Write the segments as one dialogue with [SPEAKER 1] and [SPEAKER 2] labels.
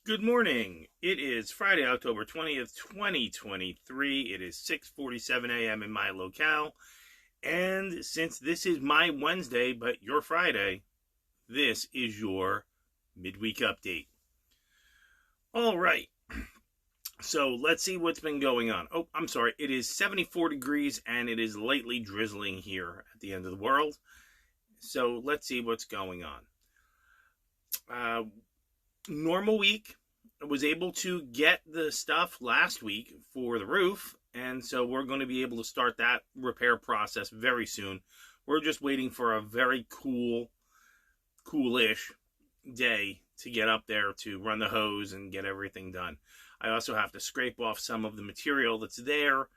[SPEAKER 1] Good morning. It is Friday, October 20th, 2023. It is 6:47 a.m. in my locale. And since this is my Wednesday, but your Friday, this is your midweek update. All right. So let's see what's been going on. Oh, I'm sorry. It is 74 degrees and it is lightly drizzling here at the end of the world. So let's see what's going on. Normal week. I was able to get the stuff last week for the roof, and so we're going to be able to start that repair process very soon. We're just waiting for a very coolish day to get up there to run the hose and get everything done. I also have to scrape off some of the material that's there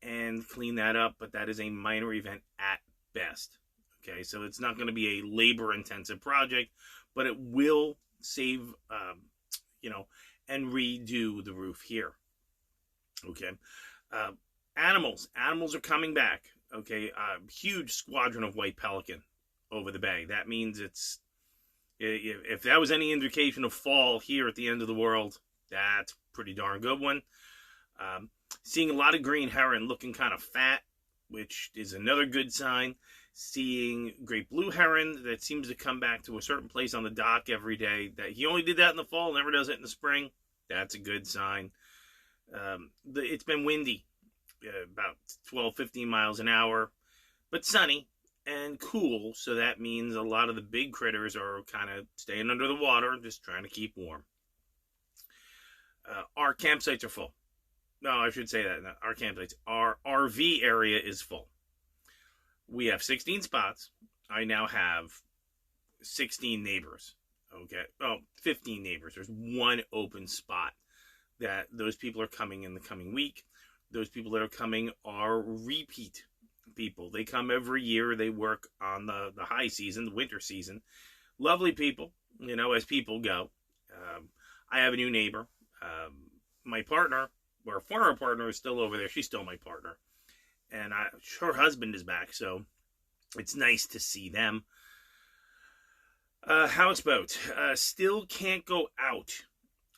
[SPEAKER 1] and clean that up, but that is a minor event at best. Okay, so it's not going to be a labor-intensive project, but it will save, and redo the roof here. Okay. Animals are coming back. Okay. Huge squadron of white pelican over the bay. That means if that was any indication of fall here at the end of the world, that's a pretty darn good one. Seeing a lot of green heron looking kind of fat, which is another good sign. Seeing great blue heron that seems to come back to a certain place on the dock every day. That he only did that in the fall, never does it in the spring. That's a good sign. It's been windy, about 12, 15 miles an hour, but sunny and cool. So that means a lot of the big critters are kind of staying under the water, just trying to keep warm. Our campsites are full. No, I should say that. Our campsites, our RV area is full. We have 16 spots. I now have 16 neighbors. Okay. Oh, 15 neighbors. There's one open spot that those people are coming in the coming week. Those people that are coming are repeat people. They come every year. They work on the high season, the winter season. Lovely people, as people go. I have a new neighbor. My partner, or former partner, is still over there. She's still my partner. And her husband is back, so it's nice to see them. Houseboat. Still can't go out.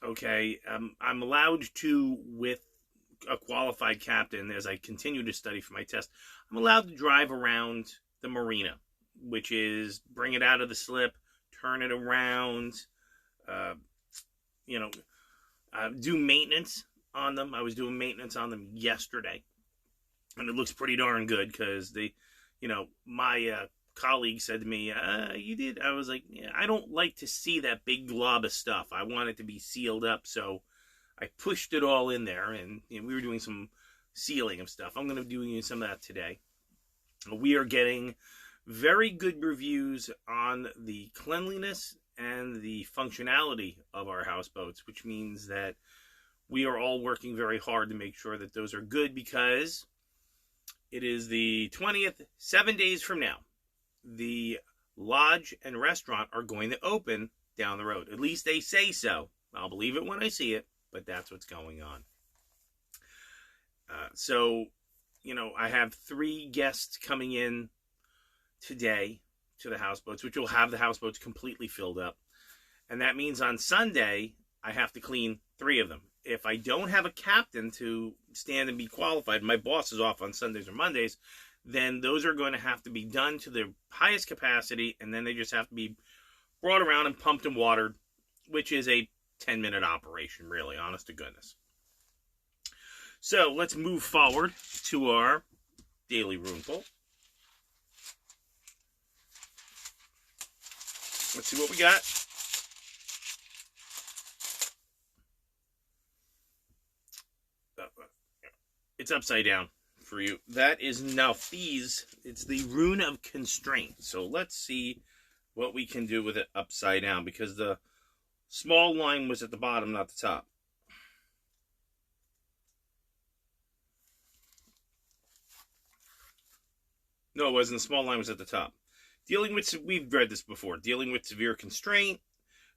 [SPEAKER 1] Okay. I'm allowed to, with a qualified captain, as I continue to study for my test, I'm allowed to drive around the marina, which is bring it out of the slip, turn it around, do maintenance on them. I was doing maintenance on them yesterday. And it looks pretty darn good because my colleague said to me, you did? I was like, yeah, I don't like to see that big glob of stuff. I want it to be sealed up. So I pushed it all in there and we were doing some sealing of stuff. I'm going to be doing some of that today. We are getting very good reviews on the cleanliness and the functionality of our houseboats, which means that we are all working very hard to make sure that those are good because it is the 20th, 7 days from now. The lodge and restaurant are going to open down the road. At least they say so. I'll believe it when I see it, but that's what's going on. I have 3 guests coming in today to the houseboats, which will have the houseboats completely filled up. And that means on Sunday, I have to clean 3 of them. If I don't have a captain to stand and be qualified, my boss is off on Sundays or Mondays, then those are going to have to be done to their highest capacity, and then they just have to be brought around and pumped and watered, which is a 10-minute operation, really, honest to goodness. So let's move forward to our daily room pull. Let's see what we got. It's upside down for you. That is Nalfi's. It's the Rune of Constraint. So let's see what we can do with it upside down because the small line was at the bottom, not the top. No, it wasn't. The small line was at the top. We've read this before. Dealing with severe constraint,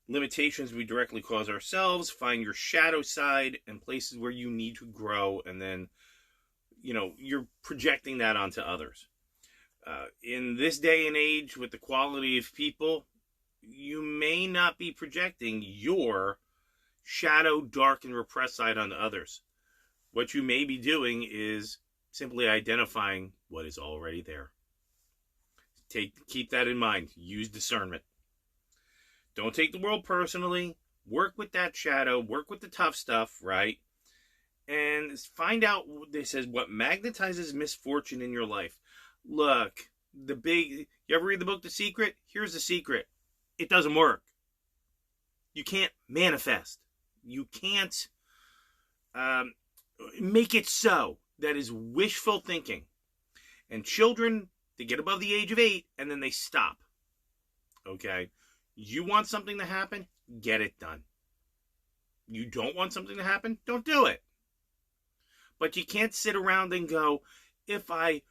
[SPEAKER 1] limitations we directly cause ourselves, find your shadow side and places where you need to grow, and then you're projecting that onto others. In this day and age, with the quality of people, you may not be projecting your shadow, dark, and repressed side on others. What you may be doing is simply identifying what is already there. Keep that in mind. Use discernment. Don't take the world personally. Work with that shadow. Work with the tough stuff, right? And find out, this says, what magnetizes misfortune in your life. Look, you ever read the book The Secret? Here's the secret. It doesn't work. You can't manifest. You can't make it so. That is wishful thinking. And children, they get above the age of 8 and then they stop. Okay? You want something to happen? Get it done. You don't want something to happen? Don't do it. But you can't sit around and go, if I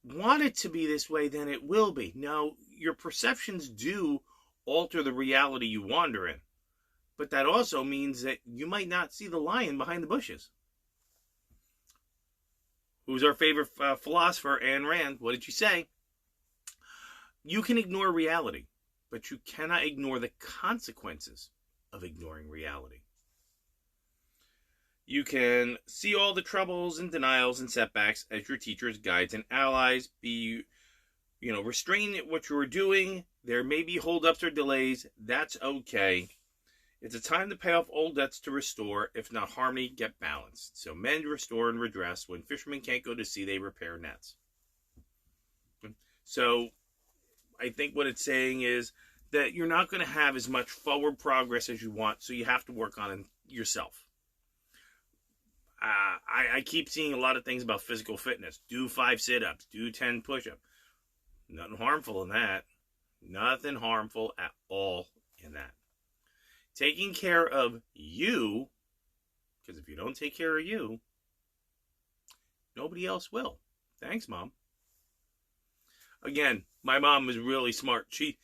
[SPEAKER 1] want it to be this way, then it will be. No, your perceptions do alter the reality you wander in. But that also means that you might not see the lion behind the bushes. Who's our favorite philosopher? Ayn Rand. What did she say? You can ignore reality, but you cannot ignore the consequences of ignoring reality. You can see all the troubles and denials and setbacks as your teachers, guides, and allies. Restrain what you are doing. There may be holdups or delays. That's okay. It's a time to pay off old debts to restore. If not harmony, get balanced. So mend, restore, and redress. When fishermen can't go to sea, they repair nets. So I think what it's saying is that you're not going to have as much forward progress as you want, so you have to work on it yourself. I keep seeing a lot of things about physical fitness. Do 5 sit-ups. Do 10 push-ups. Nothing harmful in that. Nothing harmful at all in that. Taking care of you, because if you don't take care of you, nobody else will. Thanks, Mom. Again, my mom was really smart. She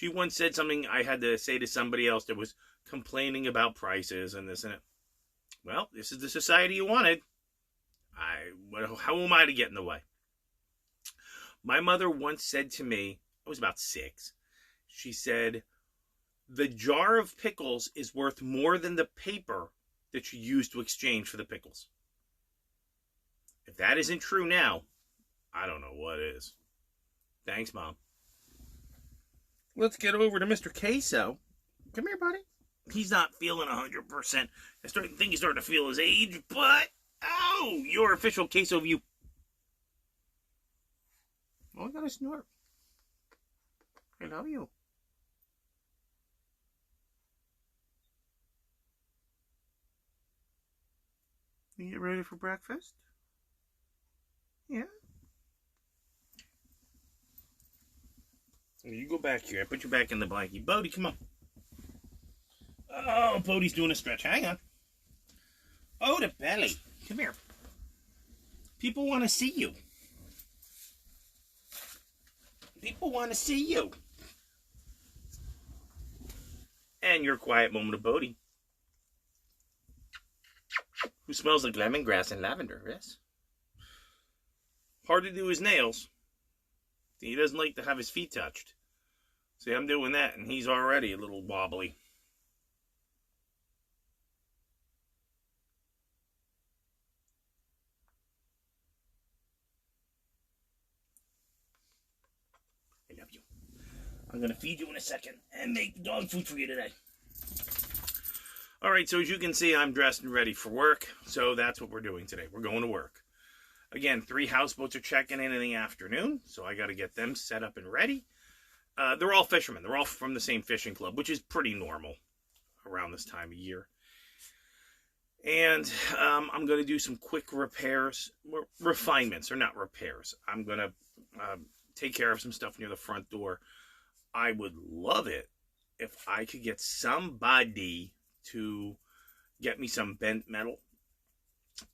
[SPEAKER 1] once said something I had to say to somebody else that was complaining about prices and this and that. Well, this is the society you wanted. How am I to get in the way? My mother once said to me, I was about 6, she said, the jar of pickles is worth more than the paper that you use to exchange for the pickles. If that isn't true now, I don't know what is. Thanks, Mom. Let's get over to Mr. Queso. Come here, buddy. He's not feeling 100%. I think he's starting to feel his age, but, your official Queso view. Oh, I got a snort. I love you. You get ready for breakfast? Yeah. You go back here. I put you back in the blankie. Bodie, come on. Oh, Bodie's doing a stretch. Hang on. Oh, the belly. Come here. People want to see you. People want to see you. And your quiet moment of Bodie, who smells like lemongrass and lavender, yes? Hard to do his nails. He doesn't like to have his feet touched. See, I'm doing that, and he's already a little wobbly. I love you. I'm going to feed you in a second and make dog food for you today. All right, so as you can see, I'm dressed and ready for work. So that's what we're doing today. We're going to work. Again, 3 houseboats are checking in the afternoon, so I got to get them set up and ready. They're all fishermen. They're all from the same fishing club, which is pretty normal around this time of year. And I'm going to do some quick repairs, refinements, or not repairs. I'm going to take care of some stuff near the front door. I would love it if I could get somebody to get me some bent metal,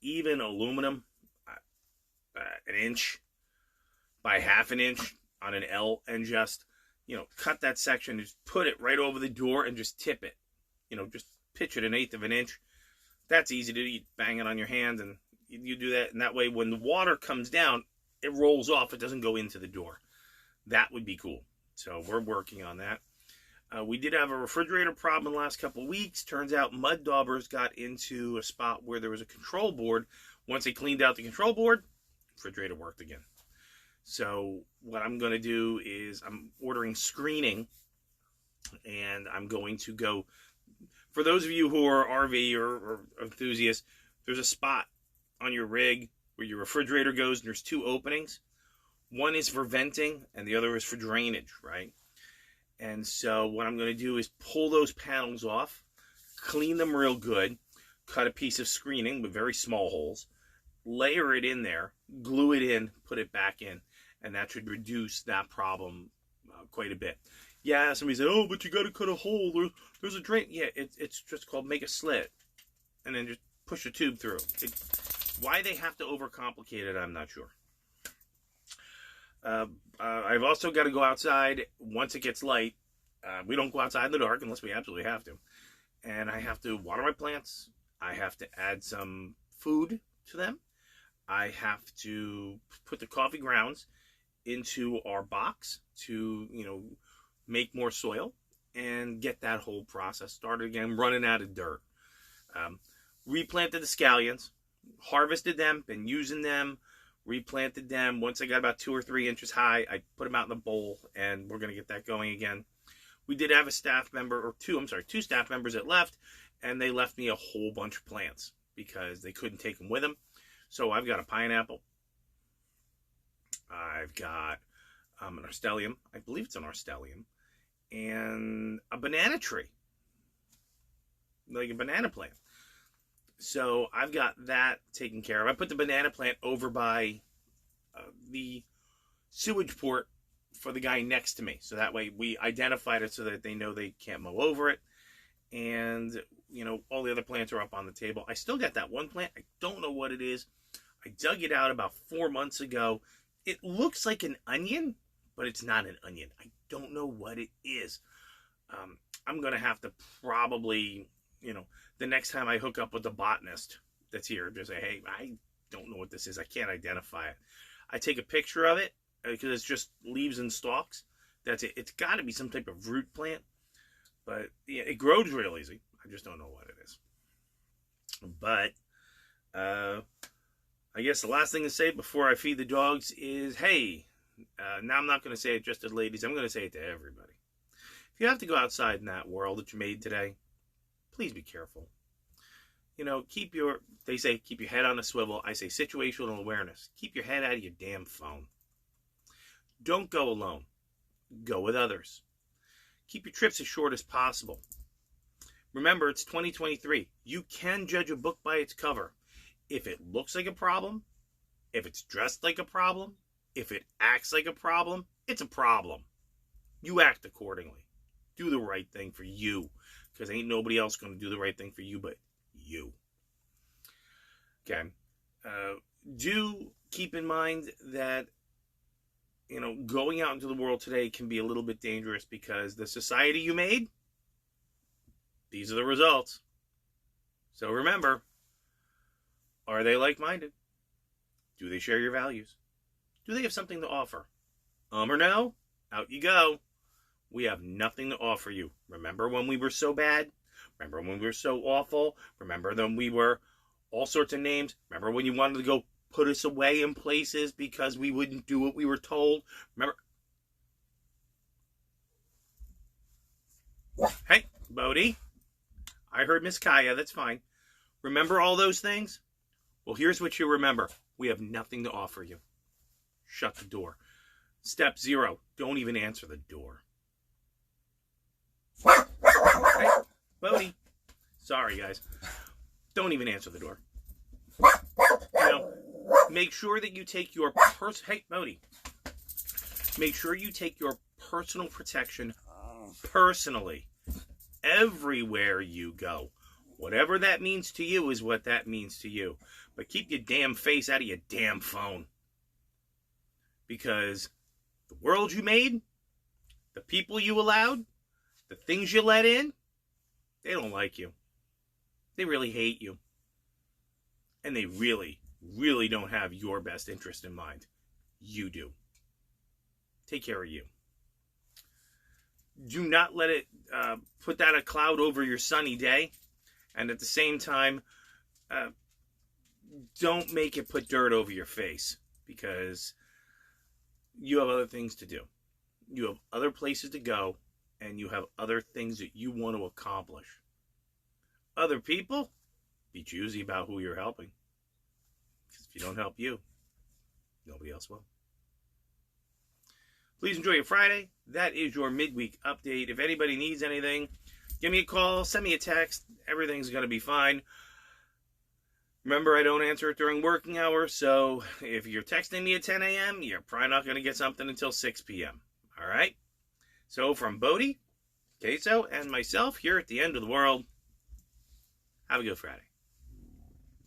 [SPEAKER 1] even aluminum, an inch by half an inch on an L, and just, cut that section, just put it right over the door and just tip it. Just pitch it 1/8 of an inch. That's easy to do. You bang it on your hand and you do that. And that way, when the water comes down, it rolls off. It doesn't go into the door. That would be cool. So we're working on that. We did have a refrigerator problem the last couple of weeks. Turns out mud daubers got into a spot where there was a control board. Once they cleaned out the control board, refrigerator worked again. So what I'm going to do is I'm ordering screening, and I'm going to go, for those of you who are RV or enthusiasts, there's a spot on your rig where your refrigerator goes, and there's two openings. One is for venting, and the other is for drainage, right? And so what I'm going to do is pull those panels off, clean them real good, cut a piece of screening with very small holes, layer it in there, glue it in, put it back in, and that should reduce that problem quite a bit. Yeah, somebody said, oh, but you got to cut a hole. There's a drain. Yeah, it's just called make a slit, and then just push a tube through. Why they have to overcomplicate it, I'm not sure. I've also got to go outside once it gets light. We don't go outside in the dark unless we absolutely have to. And I have to water my plants. I have to add some food to them. I have to put the coffee grounds into our box to, make more soil and get that whole process started again. I'm running out of dirt. Replanted the scallions, harvested them, been using them, replanted them. Once I got about 2 or 3 inches high, I put them out in the bowl, and we're going to get that going again. We did have a staff member, or two staff members that left, and they left me a whole bunch of plants because they couldn't take them with them. So I've got a pineapple. I've got an arstellium. I believe it's an arstellium. And a banana tree. Like a banana plant. So I've got that taken care of. I put the banana plant over by the sewage port for the guy next to me. So that way we identified it so that they know they can't mow over it. And, all the other plants are up on the table. I still got that one plant. I don't know what it is. I dug it out about 4 months ago. It looks like an onion, but it's not an onion. I don't know what it is. I'm going to have to probably, the next time I hook up with the botanist that's here, just say, hey, I don't know what this is. I can't identify it. I take a picture of it because it's just leaves and stalks. That's it. It's got to be some type of root plant. But yeah, it grows real easy. I just don't know what it is. But I guess the last thing to say before I feed the dogs is, hey, now I'm not going to say it just to ladies. I'm going to say it to everybody. If you have to go outside in that world that you made today, please be careful. They say keep your head on a swivel. I say situational awareness. Keep your head out of your damn phone. Don't go alone. Go with others. Keep your trips as short as possible. Remember, it's 2023. You can judge a book by its cover. If it looks like a problem, if it's dressed like a problem, if it acts like a problem, it's a problem. You act accordingly. Do the right thing for you, because ain't nobody else going to do the right thing for you but you. Okay. Do keep in mind that, going out into the world today can be a little bit dangerous because the society you made, these are the results. So remember, are they like-minded? Do they share your values? Do they have something to offer? Or no? Out you go. We have nothing to offer you. Remember when we were so bad? Remember when we were so awful? Remember when we were all sorts of names? Remember when you wanted to go put us away in places because we wouldn't do what we were told? Remember? Hey, Bodie. I heard Miss Kaya. That's fine. Remember all those things? Well, here's what you remember. We have nothing to offer you. Shut the door. Step 0. Don't even answer the door. Hey, Bodie. Sorry, guys. Don't even answer the door. Make sure that you take your Hey, Bodie. Make sure you take your personal protection personally everywhere you go. Whatever that means to you is what that means to you. But keep your damn face out of your damn phone. Because the world you made, the people you allowed, the things you let in, they don't like you. They really hate you. And they really, really don't have your best interest in mind. You do. Take care of you. do not let it put that a cloud over your sunny day. And at the same time, don't make it put dirt over your face, because you have other things to do. You have other places to go, and you have other things that you want to accomplish. Other people, be choosy about who you're helping. Because if you don't help you, nobody else will. Please enjoy your Friday. That is your midweek update. If anybody needs anything, give me a call, send me a text. Everything's going to be fine. Remember, I don't answer it during working hours, so if you're texting me at 10 a.m., you're probably not going to get something until 6 p.m. All right? So from Bodie, Queso, and myself here at the end of the world, have a good Friday.